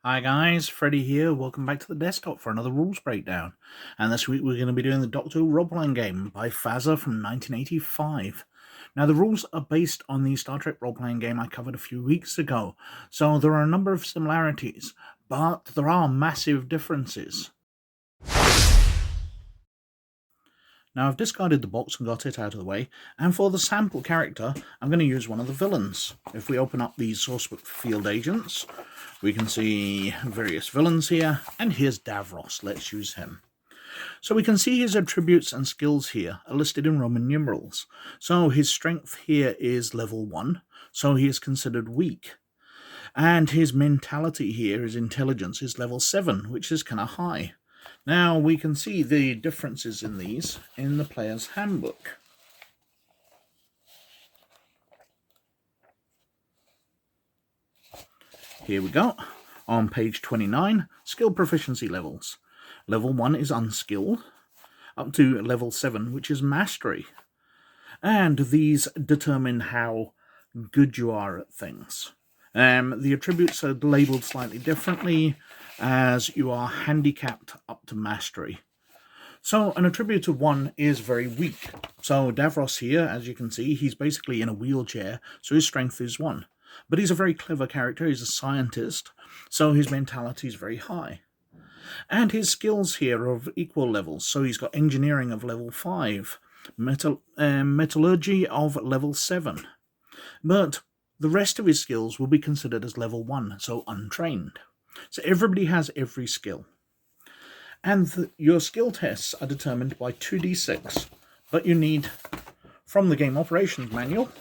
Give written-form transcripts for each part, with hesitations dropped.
Hi guys, Freddy here. Welcome back to the desktop for another rules breakdown. And this week we're going to be doing the Doctor Who role-playing game by Fasa from 1985. Now the rules are based on the Star Trek role-playing game I covered a few weeks ago, so there are a number of similarities, but there are massive differences. Now I've discarded the box and got it out of the way, and for the sample character, I'm going to use one of the villains. If we open up the sourcebook for field agents, we can see various villains here, and here's Davros. Let's use him. So we can see his attributes and skills here are listed in Roman numerals. So his strength here is level 1, so he is considered weak. And his mentality here, his intelligence, is level 7, which is kind of high. Now we can see the differences in these in the player's handbook. Here we go. On page 29, skill proficiency levels. Level 1 is unskilled, up to level 7, which is mastery. And these determine how good you are at things. The attributes are labelled slightly differently, as you are handicapped up to mastery. So an attribute of 1 is very weak. So Davros here, as you can see, he's basically in a wheelchair, so his strength is 1. But he's a very clever character, he's a scientist, so his mentality is very high. And his skills here are of equal levels, so he's got engineering of level 5, metallurgy of level 7. But the rest of his skills will be considered as level 1, so untrained. So everybody has every skill. And your skill tests are determined by 2d6, but you need, from the game operations manual,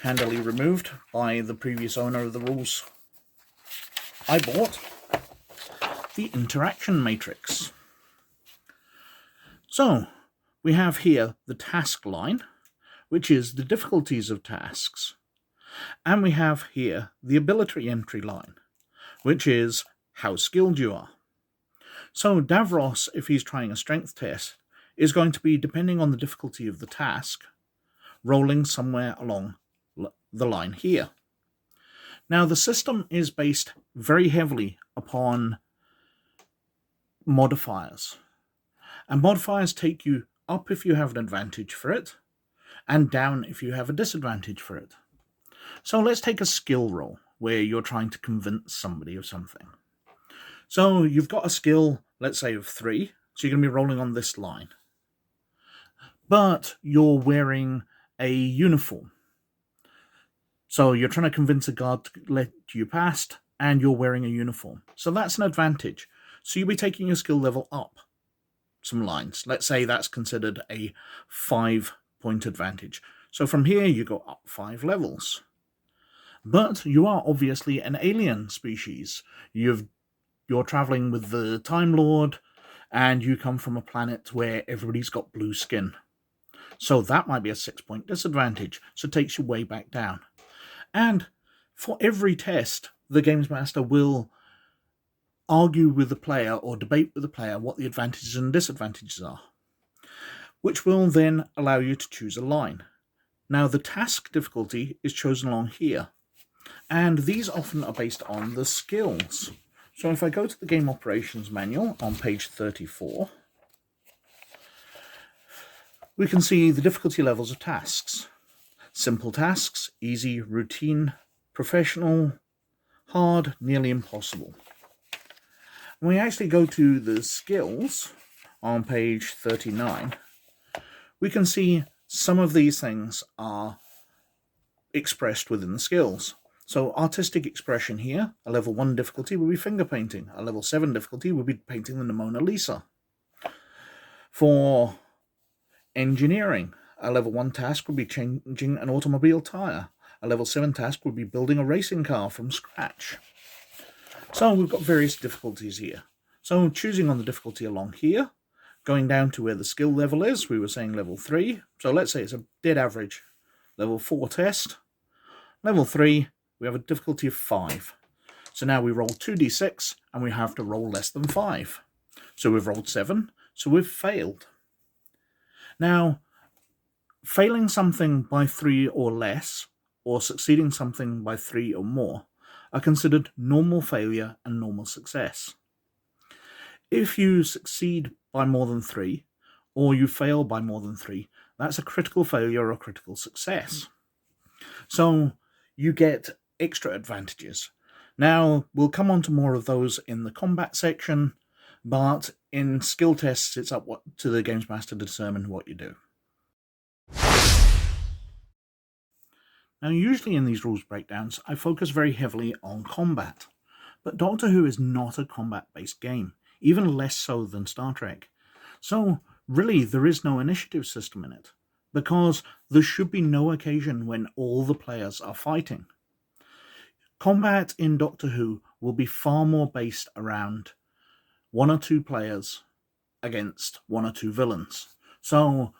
handily removed by the previous owner of the rules I bought, the interaction matrix. So we have here the task line, which is the difficulties of tasks. And we have here the ability entry line, which is how skilled you are. So Davros, if he's trying a strength test, is going to be, depending on the difficulty of the task, rolling somewhere along the line here. Now the system is based very heavily upon modifiers. And modifiers take you up if you have an advantage for it, and down if you have a disadvantage for it. So let's take a skill roll where you're trying to convince somebody of something. So you've got a skill, let's say, of 3, so you're going to be rolling on this line. But you're wearing a uniform. So you're trying to convince a guard to let you past, and you're wearing a uniform. So that's an advantage. So you'll be taking your skill level up some lines. Let's say that's considered a 5-point advantage. So from here you go up 5 levels. But you are obviously an alien species. You're traveling with the Time Lord, and you come from a planet where everybody's got blue skin. So that might be a 6-point disadvantage, so it takes you way back down. And for every test, the Games Master will argue with the player or debate with the player what the advantages and disadvantages are, which will then allow you to choose a line. Now the task difficulty is chosen along here, and these often are based on the skills. So if I go to the game operations manual on page 34, we can see the difficulty levels of tasks. Simple tasks, easy, routine, professional, hard, nearly impossible. When we actually go to the skills on page 39, we can see some of these things are expressed within the skills. So artistic expression here, a level 1 difficulty would be finger painting. A level 7 difficulty would be painting the Mona Lisa. For engineering, a level 1 task would be changing an automobile tire. A level 7 task would be building a racing car from scratch. So we've got various difficulties here. So choosing on the difficulty along here, going down to where the skill level is, we were saying level 3. So let's say it's a dead average level 4 test. Level 3, we have a difficulty of 5. So now we roll 2d6, and we have to roll less than 5. So we've rolled 7, so we've failed. Now, failing something by 3 or less, or succeeding something by 3 or more, are considered normal failure and normal success. If you succeed by more than 3, or you fail by more than 3, that's a critical failure or critical success. So you get extra advantages. Now, we'll come on to more of those in the combat section, but in skill tests, it's up to the Games Master to determine what you do. Now, usually in these rules breakdowns, I focus very heavily on combat, but Doctor Who is not a combat-based game, even less so than Star Trek. So, really, there is no initiative system in it, because there should be no occasion when all the players are fighting. Combat in Doctor Who will be far more based around 1 or 2 players against 1 or 2 villains. So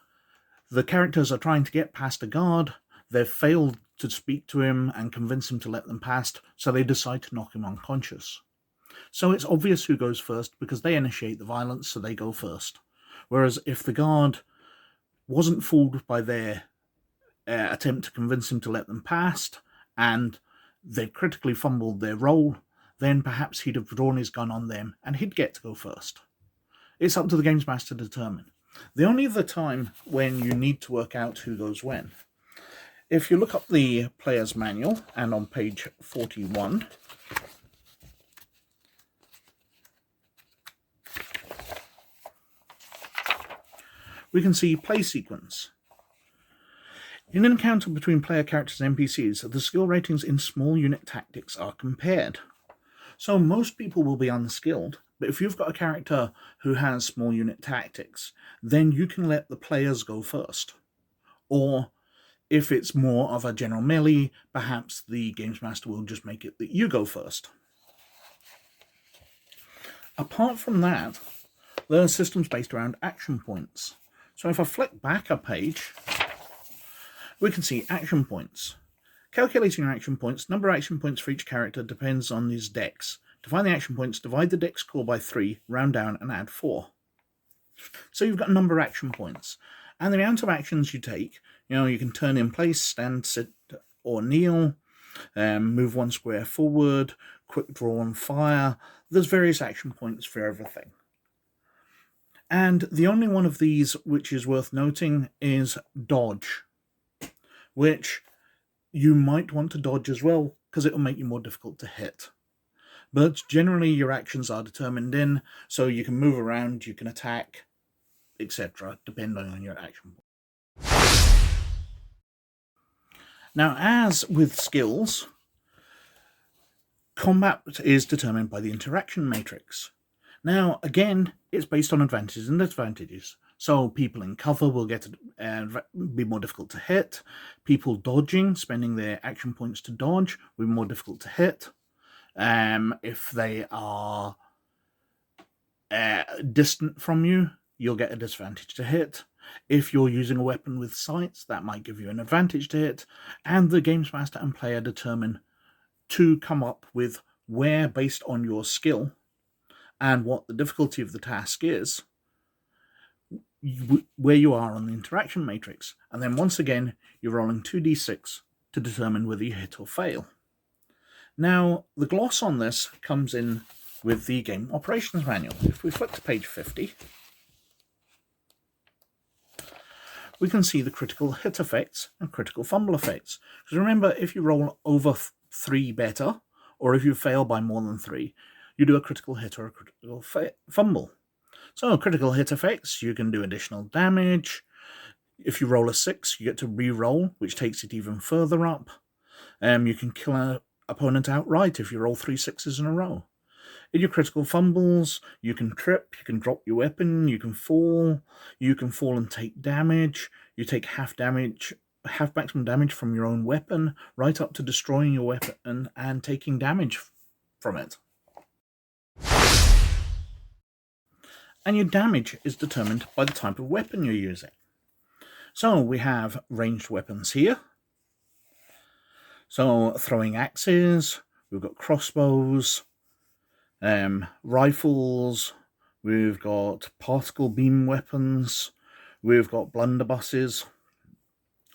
the characters are trying to get past a guard, they've failed to speak to him and convince him to let them past, so they decide to knock him unconscious. So it's obvious who goes first because they initiate the violence, so they go first. Whereas if the guard wasn't fooled by their attempt to convince him to let them past, and they critically fumbled their roll, then perhaps he'd have drawn his gun on them and he'd get to go first. It's up to the Games Master to determine. The only other time when you need to work out who goes when, if you look up the player's manual, and on page 41, we can see play sequence. In an encounter between player characters and NPCs, the skill ratings in small unit tactics are compared. So most people will be unskilled, but if you've got a character who has small unit tactics, then you can let the players go first. Or if it's more of a general melee, perhaps the Games Master will just make it that you go first. Apart from that, there are systems based around action points. So if I flick back a page, we can see action points. Calculating your action points, number of action points for each character depends on his dex. To find the action points, divide the dex score by 3, round down and add 4. So you've got a number of action points. And the amount of actions you take, you can turn in place, stand, sit or kneel, move 1 square forward, quick draw and fire. There's various action points for everything. And the only one of these which is worth noting is dodge, which you might want to dodge as well because it will make you more difficult to hit. But generally your actions are determined in, so you can move around, you can attack, etc., depending on your action point. Now, as with skills, combat is determined by the interaction matrix. Now, again, it's based on advantages and disadvantages. So people in cover will be more difficult to hit. People dodging, spending their action points to dodge, will be more difficult to hit. If they are distant from you, you'll get a disadvantage to hit. If you're using a weapon with sights, that might give you an advantage to hit. And the Games Master and player determine to come up with where, based on your skill and what the difficulty of the task is, where you are on the interaction matrix. And then once again, you're rolling 2d6 to determine whether you hit or fail. Now, the gloss on this comes in with the Game Operations Manual. If we flip to page 50, we can see the critical hit effects and critical fumble effects. Because remember, if you roll over 3 better, or if you fail by more than 3, you do a critical hit or a critical fumble. So critical hit effects, you can do additional damage. If you roll a 6, you get to re-roll, which takes it even further up. You can kill an opponent outright if you roll 3 6s in a row. In your critical fumbles, you can trip, you can drop your weapon, you can fall and take damage. You take half maximum damage from your own weapon, right up to destroying your weapon and taking damage from it. And your damage is determined by the type of weapon you're using. So we have ranged weapons here. So throwing axes, we've got crossbows, rifles, we've got particle beam weapons, we've got blunderbusses,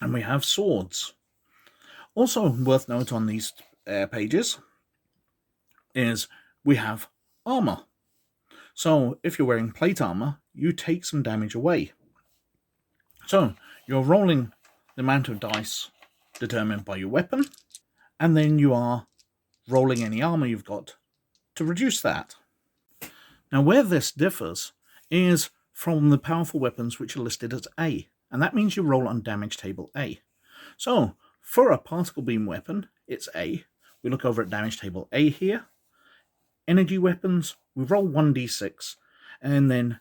and we have swords. Also worth note on these pages is we have armor. So if you're wearing plate armor, you take some damage away. So you're rolling the amount of dice determined by your weapon, and then you are rolling any armor you've got to reduce that. Now, where this differs is from the powerful weapons which are listed as A, and that means you roll on damage table A. So, for a particle beam weapon, it's A. We look over at damage table A here. Energy weapons, we roll 1d6, and then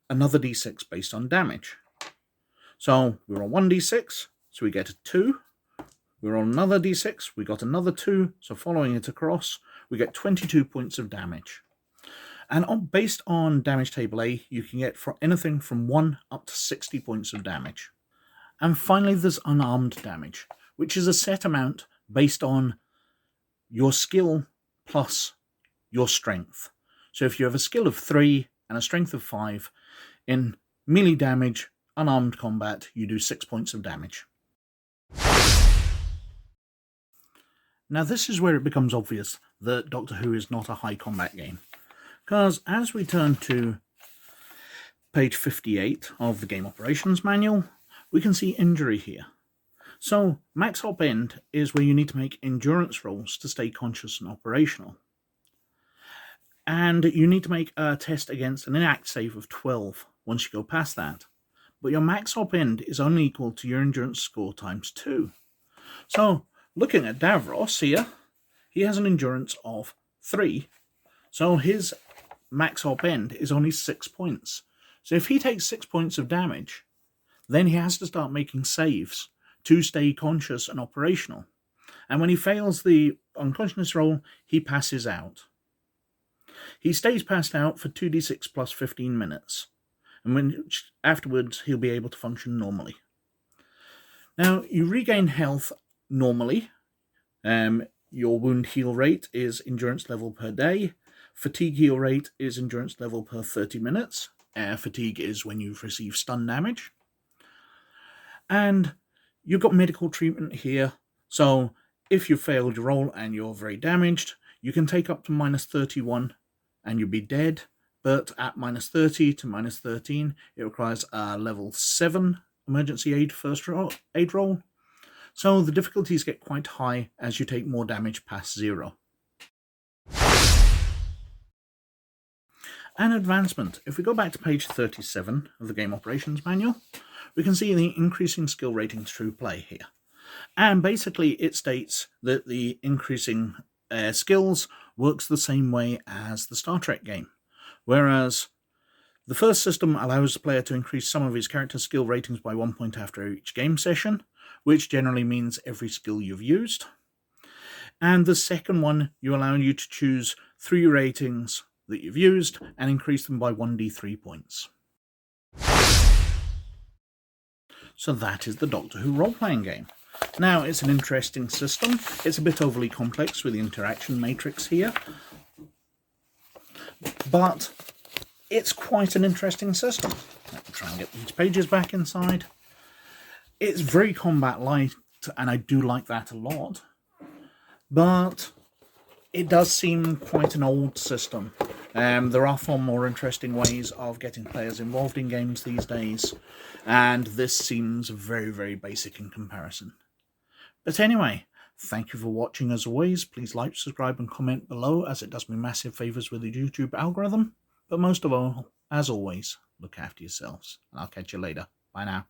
another d6 based on damage. So, we roll 1d6, so we get a 2. We roll another d6, we got another 2, so following it across, we get 22 points of damage. And based on damage table A, you can get anything from 1 up to 60 points of damage. And finally, there's unarmed damage, which is a set amount based on your skill plus your strength. So if you have a skill of 3 and a strength of 5, in melee damage, unarmed combat, you do 6 points of damage. Now this is where it becomes obvious that Doctor Who is not a high combat game. Because as we turn to page 58 of the Game Operations Manual, we can see injury here. So max op end is where you need to make endurance rolls to stay conscious and operational. And you need to make a test against an inact save of 12 once you go past that. But your max op end is only equal to your endurance score times 2. So looking at Davros here, he has an endurance of 3. So his max op end is only 6 points. So if he takes 6 points of damage, then he has to start making saves to stay conscious and operational. And when he fails the unconsciousness roll, he passes out. He stays passed out for 2d6 plus 15 minutes, and afterwards he'll be able to function normally. Now, you regain health normally. Your wound heal rate is endurance level per day. Fatigue heal rate is endurance level per 30 minutes. Fatigue is when you've received stun damage. And you've got medical treatment here. So if you failed your roll and you're very damaged, you can take up to minus 31 and you'll be dead. But at minus 30 to minus 13, it requires a level 7 emergency aid first aid roll. So the difficulties get quite high as you take more damage past 0. An advancement. If we go back to page 37 of the Game Operations Manual, we can see the increasing skill ratings through play here. And basically it states that the increasing skills works the same way as the Star Trek game. Whereas the first system allows the player to increase some of his character skill ratings by 1 point after each game session, which generally means every skill you've used. And the second one, you allow you to choose 3 ratings that you've used and increase them by 1d3 points. So that is the Doctor Who role-playing game. Now, it's an interesting system. It's a bit overly complex with the interaction matrix here, but it's quite an interesting system. Let me try and get these pages back inside. It's very combat light, and I do like that a lot, but it does seem quite an old system. There are far more interesting ways of getting players involved in games these days, and this seems very, very basic in comparison. But anyway, thank you for watching as always. Please like, subscribe and comment below, as it does me massive favours with the YouTube algorithm. But most of all, as always, look after yourselves, and I'll catch you later. Bye now.